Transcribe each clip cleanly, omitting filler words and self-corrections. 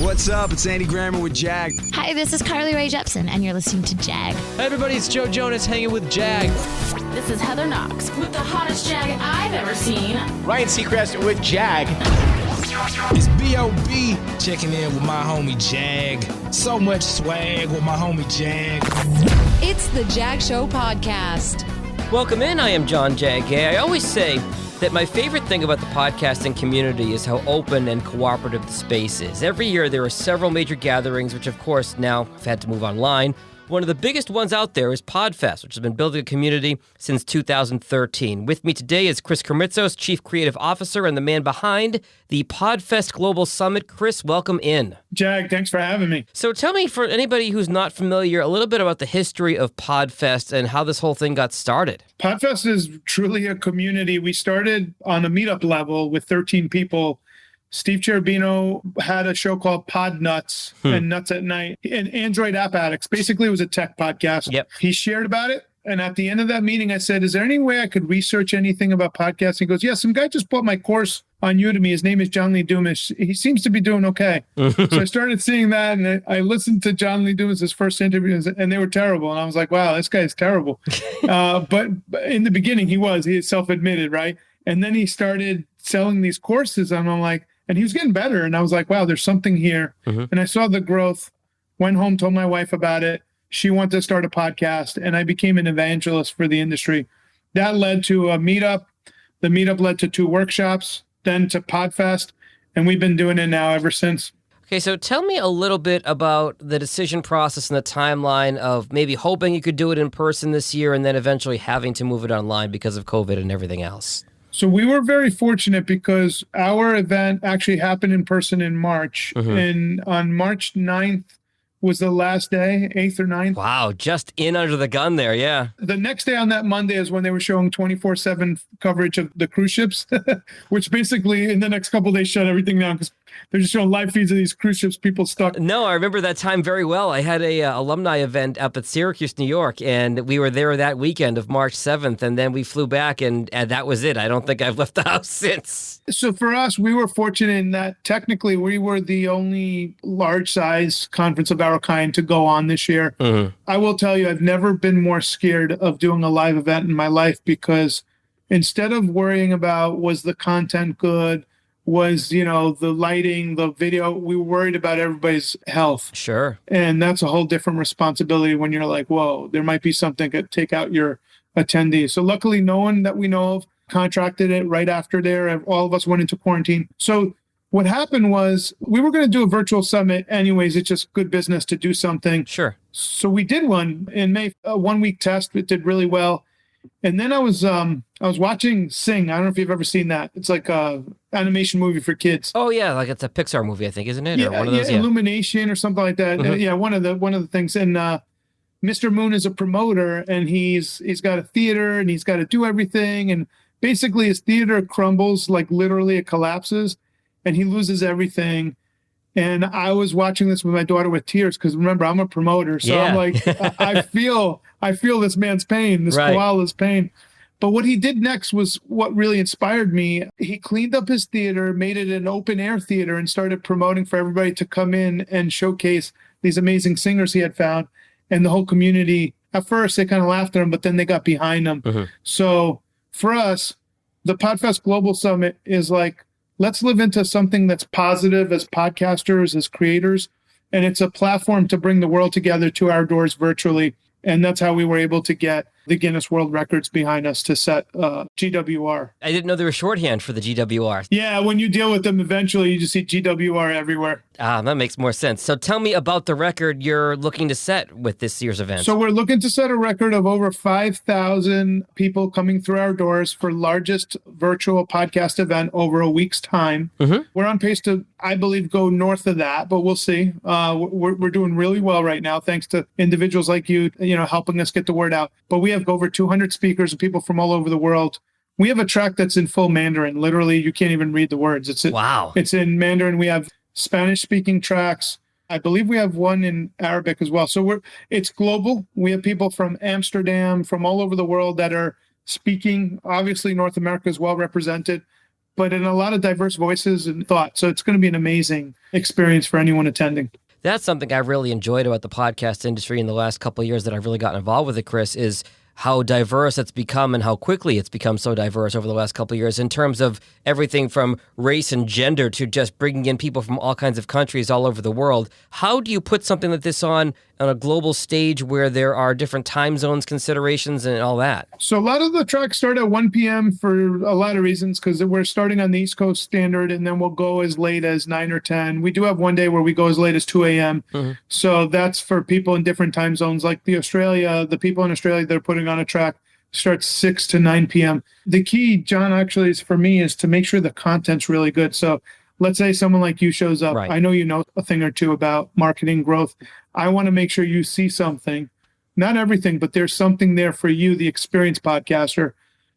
What's up? It's Andy Grammer with Jag. Hi, this is Carly Rae Jepsen, and you're listening to Jag. Hey everybody, it's Joe Jonas hanging with Jag. This is Heather Knox with the hottest Jag I've ever seen. Ryan Seacrest with Jag. It's B.O.B. checking in with my homie Jag. So much swag with my homie Jag. It's the Jag Show podcast. Welcome in, I am John Jag. I always say that my favorite thing about the podcasting community is how open and cooperative the space is. Every year there are several major gatherings, which of course now have had to move online. One of the biggest ones out there is Podfest, which has been building a community since 2013. With me today is Chris Krimitsos, Chief Creative Officer and the man behind the Podfest Global Summit. Chris, welcome in. Jag, thanks for having me. So tell me, for anybody who's not familiar, a little bit about the history of Podfest and how this whole thing got started. Podfest is truly a community. We started on a meetup level with 13 people. Steve Cherubino had a show called Pod Nuts and Nuts at Night, and Android App Addicts. Basically, it was a tech podcast. Yep. He shared about it. And at the end of that meeting, I said, is there any way I could research anything about podcasting? He goes, yeah, some guy just bought my course on Udemy. His name is John Lee Dumas. He seems to be doing okay. So I started seeing that, and I listened to John Lee Dumas' first interviews, and they were terrible. And I was like, wow, this guy's terrible. But in the beginning, he self-admitted, right? And then he started selling these courses, and I'm like, and he was getting better. And I was like, wow, there's something here. And I saw the growth, went home, told my wife about it. She wanted to start a podcast, and I became an evangelist for the industry. That led to a meetup. The meetup led to 2 workshops, then to Podfest, and we've been doing it now ever since. Okay, so tell me a little bit about the decision process and the timeline of maybe hoping you could do it in person this year and then eventually having to move it online because of COVID and everything else. So we were very fortunate because our event actually happened in person in March. And on March 9th was the last day, 8th or 9th. Wow, just in under the gun there, yeah. The next day on that Monday is when they were showing 24/7 coverage of the cruise ships, which basically in the next couple of days shut everything down because they're just showing live feeds of these cruise ships, people stuck. No, I remember that time very well. I had a alumni event up at Syracuse, New York, and we were there that weekend of March 7th, and then we flew back, and that was it. I don't think I've left the house since. So for us, we were fortunate in that technically we were the only large-size conference of our kind to go on this year. I will tell you, I've never been more scared of doing a live event in my life because instead of worrying about was the content good, was, the lighting, the video, we were worried about everybody's health. Sure. And that's a whole different responsibility when you're like, whoa, there might be something that take out your attendees. So luckily, no one that we know of contracted it right after there. All of us went into quarantine. So what happened was we were going to do a virtual summit anyways. It's just good business to do something. Sure. So we did one in May, a 1-week test. It did really well. And then I was watching Sing. I don't know if you've ever seen that. It's like a animation movie for kids. Oh yeah, like it's a Pixar movie, I think, isn't it? Or one of those, Illumination or something like that. Yeah, one of the things. And Mr. Moon is a promoter, and he's got a theater, and he's got to do everything. And basically, his theater crumbles, like literally it collapses, and he loses everything. And I was watching this with my daughter with tears because remember, I'm a promoter, so I'm like, I feel this man's pain, this koala's pain. But what he did next was what really inspired me. He cleaned up his theater, made it an open air theater, and started promoting for everybody to come in and showcase these amazing singers he had found. And the whole community, at first, they kind of laughed at him, but then they got behind him. So for us, the Podfest Global Summit is like, let's live into something that's positive as podcasters, as creators. And it's a platform to bring the world together to our doors virtually. And that's how we were able to get the Guinness World Records behind us to set GWR. I didn't know there was shorthand for the GWR. Yeah, when you deal with them eventually, you just see GWR everywhere. That makes more sense. So tell me about the record you're looking to set with this year's event. So we're looking to set a record of over 5,000 people coming through our doors for largest virtual podcast event over a week's time. We're on pace to, I believe, go north of that, but we'll see. We're doing really well right now, thanks to individuals like you, helping us get the word out. But we have over 200 speakers and people from all over the world. We have a track that's in full Mandarin. Literally, you can't even read the words. Wow. It's in Mandarin. We have Spanish-speaking tracks. I believe we have one in Arabic as well. So it's global. We have people from Amsterdam, from all over the world that are speaking. Obviously, North America is well represented. but in a lot of diverse voices and thought. So it's going to be an amazing experience for anyone attending. That's something I really enjoyed about the podcast industry in the last couple of years that I've really gotten involved with it, Chris, is how diverse it's become and how quickly it's become so diverse over the last couple of years in terms of everything from race and gender to just bringing in people from all kinds of countries all over the world. How do you put something like this on a global stage where there are different time zones considerations and all that? So a lot of the tracks start at 1 p.m. for a lot of reasons, because we're starting on the East Coast standard, and then we'll go as late as 9 or 10. We do have one day where we go as late as 2 a.m. So that's for people in different time zones. Like the people in Australia that are putting on a track starts 6 to 9 p.m. The key, John, actually is for me is to make sure the content's really good. So let's say someone like you shows up. Right. I know you know a thing or two about marketing growth. I want to make sure you see something, not everything, but there's something there for you, the experienced podcaster.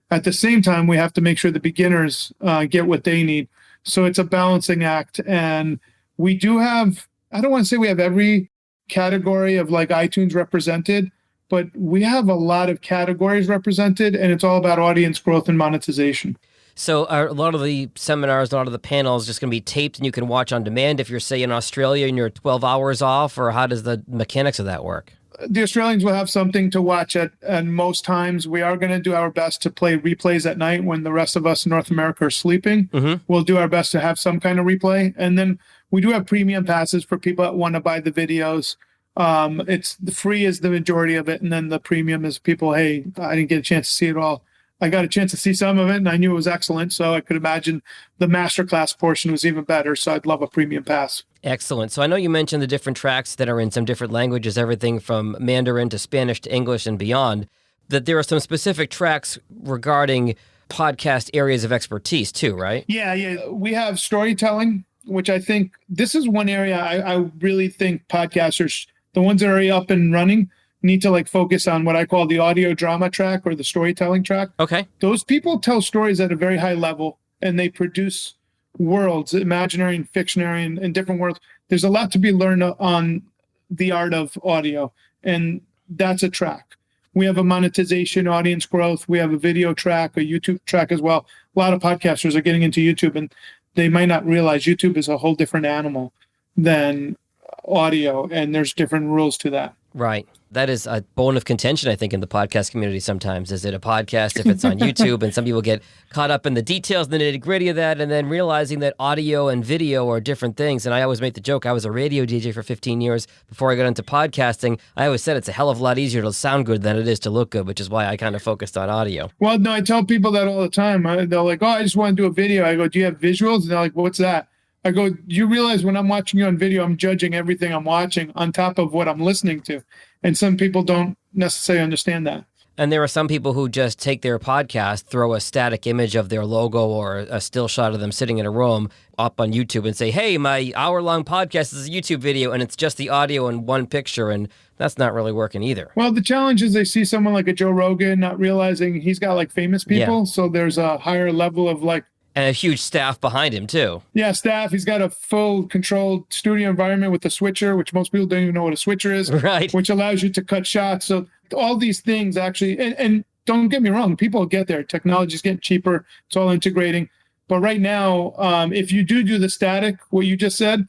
At the same time, we have to make sure the beginners get what they need. So it's a balancing act. And we do have, I don't want to say we have every category of like iTunes represented, but we have a lot of categories represented, and it's all about audience growth and monetization. So are a lot of the seminars, a lot of the panels just going to be taped and you can watch on demand if you're, say, in Australia and you're 12 hours off, or how does the mechanics of that work? The Australians will have something to watch at most times. We are going to do our best to play replays at night when the rest of us in North America are sleeping. We'll do our best to have some kind of replay. And then we do have premium passes for people that want to buy the videos. It's the free is the majority of it. And then the premium is people, hey, I didn't get a chance to see it all. I got a chance to see some of it and I knew it was excellent. So I could imagine the masterclass portion was even better. So I'd love a premium pass. Excellent. So I know you mentioned the different tracks that are in some different languages, everything from Mandarin to Spanish to English and beyond, that there are some specific tracks regarding podcast areas of expertise too, right? Yeah. We have storytelling, which I think this is one area I really think podcasters, the ones that are up and running, need to like focus on what I call the audio drama track or the storytelling track. Okay. Those people tell stories at a very high level and they produce worlds, imaginary and fictionary and different worlds. There's a lot to be learned on the art of audio, and that's a track. We have a monetization, audience growth. We have a video track, a YouTube track as well. A lot of podcasters are getting into YouTube and they might not realize YouTube is a whole different animal than audio, and there's different rules to that. Right. That is a bone of contention, I think, in the podcast community sometimes. Is it a podcast if it's on YouTube? And some people get caught up in the details, the nitty-gritty of that, and then realizing that audio and video are different things. And I always make the joke, I was a radio DJ for 15 years before I got into podcasting. I always said it's a hell of a lot easier to sound good than it is to look good, which is why I kind of focused on audio. Well, no, I tell people that all the time. They're like, oh, I just want to do a video. I go, do you have visuals? And they're like, what's that? I go, you realize when I'm watching you on video, I'm judging everything I'm watching on top of what I'm listening to. And some people don't necessarily understand that. And there are some people who just take their podcast, throw a static image of their logo or a still shot of them sitting in a room up on YouTube and say, hey, my hour-long podcast is a YouTube video, and it's just the audio and one picture, and that's not really working either. Well, the challenge is they see someone like a Joe Rogan not realizing he's got like famous people, yeah. So there's a higher level of like, and a huge staff behind him, too. Yeah, staff. He's got a full controlled studio environment with a switcher, which most people don't even know what a switcher is. Right. Which allows you to cut shots. So all these things actually, and don't get me wrong, people get there. Technology's getting cheaper. It's all integrating. But right now, if you do the static, what you just said,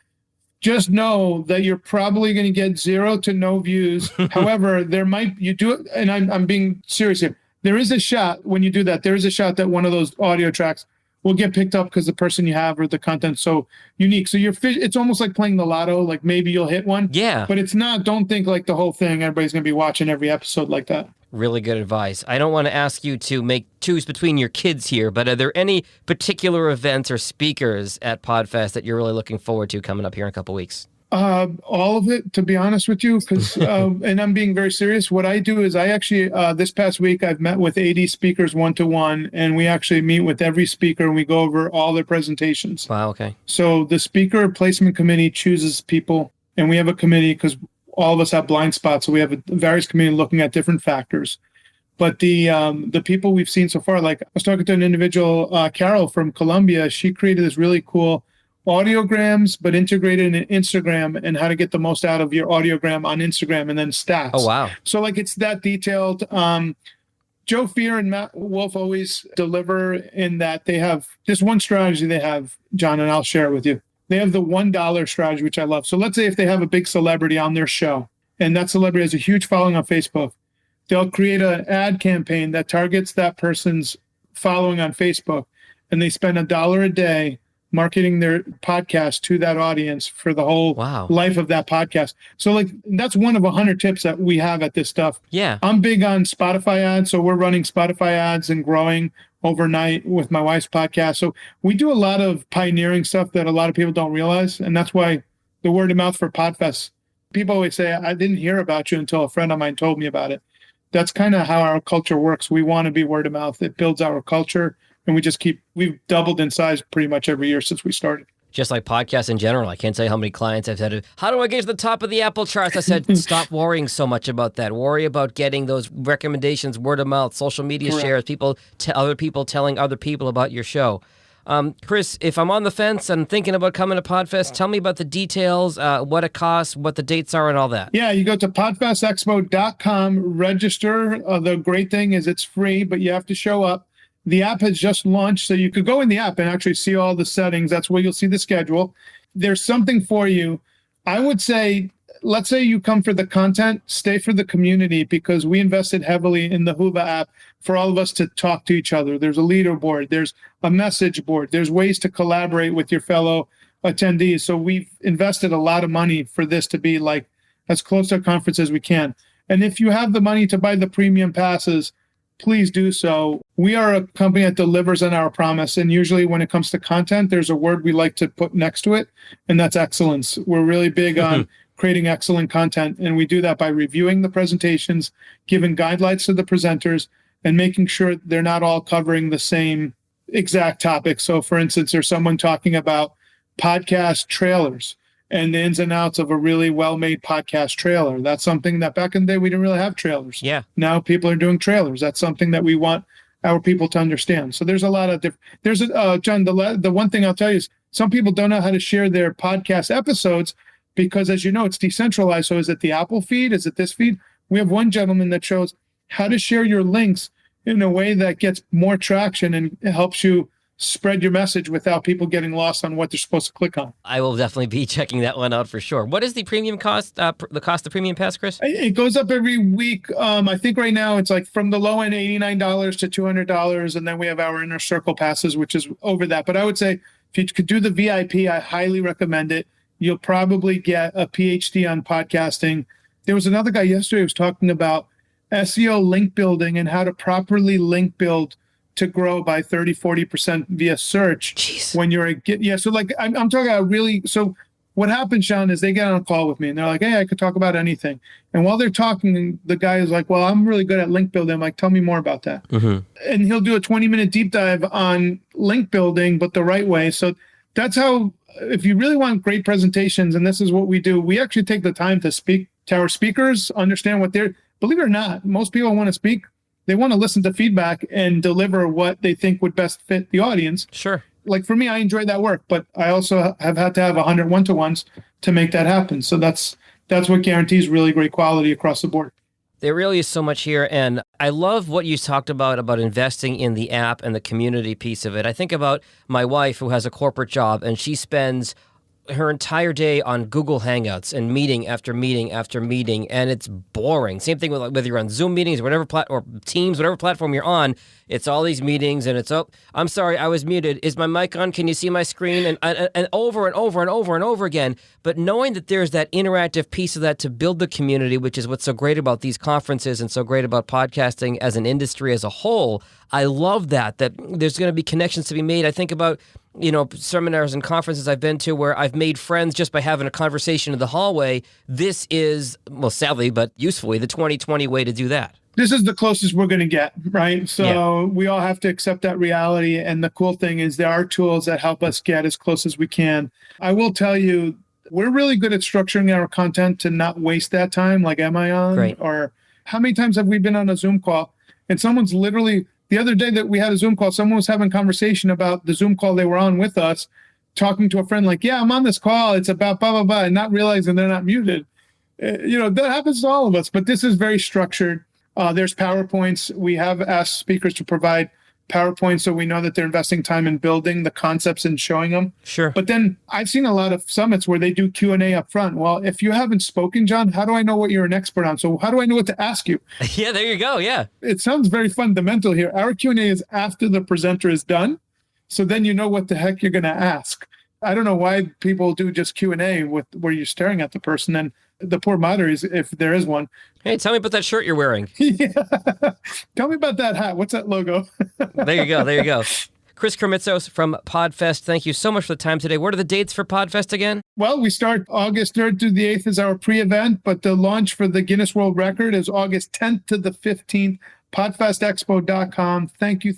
just know that you're probably going to get 0 to no views. However, you do it, and I'm being serious here. There is a shot when you do that. There is a shot that one of those audio tracks will get picked up because the person you have or the content's so unique. So it's almost like playing the lotto, like maybe you'll hit one. Yeah. But it's not, don't think like the whole thing, everybody's going to be watching every episode like that. Really good advice. I don't want to ask you to choose between your kids here, but are there any particular events or speakers at Podfest that you're really looking forward to coming up here in a couple weeks? All of it, to be honest with you, because and I'm being very serious. What I do is I actually, this past week, I've met with 80 speakers one-to-one, and we actually meet with every speaker and we go over all their presentations. Wow, okay. So the speaker placement committee chooses people, and we have a committee because all of us have blind spots. So we have a various committee looking at different factors. But the people we've seen so far, like I was talking to an individual, Carol from Colombia, she created this really cool audiograms, but integrated in Instagram, and how to get the most out of your audiogram on Instagram, and then stats. Oh, wow. So like it's that detailed. Joe Fear and Matt Wolf always deliver in that they have just one strategy they have, John, and I'll share it with you. They have the $1 strategy, which I love. So let's say if they have a big celebrity on their show and that celebrity has a huge following on Facebook, they'll create an ad campaign that targets that person's following on Facebook, and they spend $1 a day marketing their podcast to that audience for the whole life of that podcast. So like that's one of 100 tips that we have at this stuff. Yeah. I'm big on Spotify ads. So we're running Spotify ads and growing overnight with my wife's podcast. So we do a lot of pioneering stuff that a lot of people don't realize. And that's why the word of mouth for Podfest, people always say, I didn't hear about you until a friend of mine told me about it. That's kind of how our culture works. We want to be word of mouth. It builds our culture. And we've doubled in size pretty much every year since we started. Just like podcasts in general. I can't tell you how many clients I've said, how do I get to the top of the Apple charts? I said, stop worrying so much about that. Worry about getting those recommendations, word of mouth, social media shares, other people telling other people about your show. Chris, if I'm on the fence and thinking about coming to Podfest, tell me about the details, what it costs, what the dates are, and all that. Yeah, you go to podfestexpo.com, register. The great thing is it's free, but you have to show up. The app has just launched, so you could go in the app and actually see all the settings. That's where you'll see the schedule. There's something for you. I would say, let's say you come for the content, stay for the community, because we invested heavily in the Whova app for all of us to talk to each other. There's a leaderboard, there's a message board, there's ways to collaborate with your fellow attendees. So we've invested a lot of money for this to be like as close to a conference as we can. And if you have the money to buy the premium passes, please do so. We are a company that delivers on our promise. And usually when it comes to content, there's a word we like to put next to it, and that's excellence. We're really big on creating excellent content. And we do that by reviewing the presentations, giving guidelines to the presenters, and making sure they're not all covering the same exact topic. So for instance, there's someone talking about podcast trailers and the ins and outs of a really well-made podcast trailer. That's something that back in the day, we didn't really have trailers. Yeah. Now people are doing trailers. That's something that we want our people to understand. So there's a lot of different, John, the one thing I'll tell you is some people don't know how to share their podcast episodes because, as you know, it's decentralized. So is it the Apple feed? Is it this feed? We have one gentleman that shows how to share your links in a way that gets more traction and helps you spread your message without people getting lost on what they're supposed to click on. I will definitely be checking that one out for sure. What is the premium cost, the cost of premium pass, Chris? It goes up every week. I think right now it's like from the low end, $89 to $200. And then we have our inner circle passes, which is over that. But I would say if you could do the VIP, I highly recommend it. You'll probably get a PhD on podcasting. There was another guy yesterday who was talking about SEO link building and how to properly link build to grow by 30-40% via search. Jeez. When you're so like I'm talking about really. So what happens, Sean, is they get on a call with me and they're like, hey, I could talk about anything. And while they're talking, the guy is like, well, I'm really good at link building. I'm like, tell me more about that. And he'll do a 20-minute deep dive on link building, but the right way. So that's how, if you really want great presentations, and this is what we do, we actually take the time to speak to our speakers, understand what they're, believe it or not, most people want to speak. They want to listen to feedback and deliver what they think would best fit the audience. Sure. Like for me, I enjoy that work, but I also have had to have 100 one-to-ones to make that happen. So that's what guarantees really great quality across the board. There really is so much here, and I love what you talked about investing in the app and the community piece of it. I think about my wife who has a corporate job, and she spends her entire day on Google Hangouts and meeting after meeting after meeting, and it's boring. Same thing with whether you're on Zoom meetings or whatever or Teams, whatever platform you're on. It's all these meetings, and it's I'm sorry, I was muted. Is my mic on? Can you see my screen? And over and over and over and over again. But knowing that there's that interactive piece of that to build the community, which is what's so great about these conferences and so great about podcasting as an industry as a whole. I love that there's going to be connections to be made. I think about seminars and conferences I've been to where I've made friends just by having a conversation in the hallway. This is, well, sadly, but usefully, the 2020 way to do that. This is the closest we're going to get, right? So we all have to accept that reality. And the cool thing is there are tools that help us get as close as we can. I will tell you, we're really good at structuring our content to not waste that time. Like, am I on? Great. Or how many times have we been on a Zoom call and someone's literally, the other day that we had a Zoom call, someone was having a conversation about the Zoom call they were on with us, talking to a friend like, yeah, I'm on this call. It's about blah, blah, blah, and not realizing they're not muted. That happens to all of us, but this is very structured. There's PowerPoints. We have asked speakers to provide PowerPoint, so we know that they're investing time in building the concepts and showing them. Sure. But then I've seen a lot of summits where they do Q&A up front. Well, if you haven't spoken, John, how do I know what you're an expert on? So how do I know what to ask you? Yeah, there you go. Yeah. It sounds very fundamental here. Our Q&A is after the presenter is done. So then you know what the heck you're going to ask. I don't know why people do just Q&A where you're staring at the person. And the poor moderators, if there is one. Hey, tell me about that shirt you're wearing. Yeah. Tell me about that hat. What's that logo? There you go. There you go. Chris Krimitsos from Podfest, thank you so much for the time today. What are the dates for Podfest again? Well, we start August 3rd to the 8th is our pre-event, but the launch for the Guinness World Record is August 10th to the 15th. PodfestExpo.com. Thank you,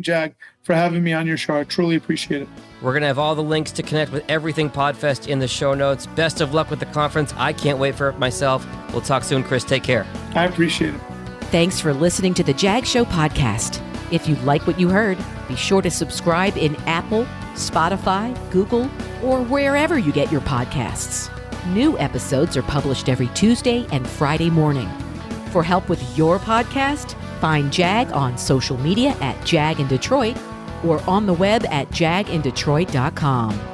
Jag, for having me on your show. I truly appreciate it. We're going to have all the links to connect with everything Podfest in the show notes. Best of luck with the conference. I can't wait for it myself. We'll talk soon, Chris. Take care. I appreciate it. Thanks for listening to the Jag Show podcast. If you like what you heard, be sure to subscribe in Apple, Spotify, Google, or wherever you get your podcasts. New episodes are published every Tuesday and Friday morning. For help with your podcast, find Jag on social media at Jag in Detroit or on the web at jagindetroit.com.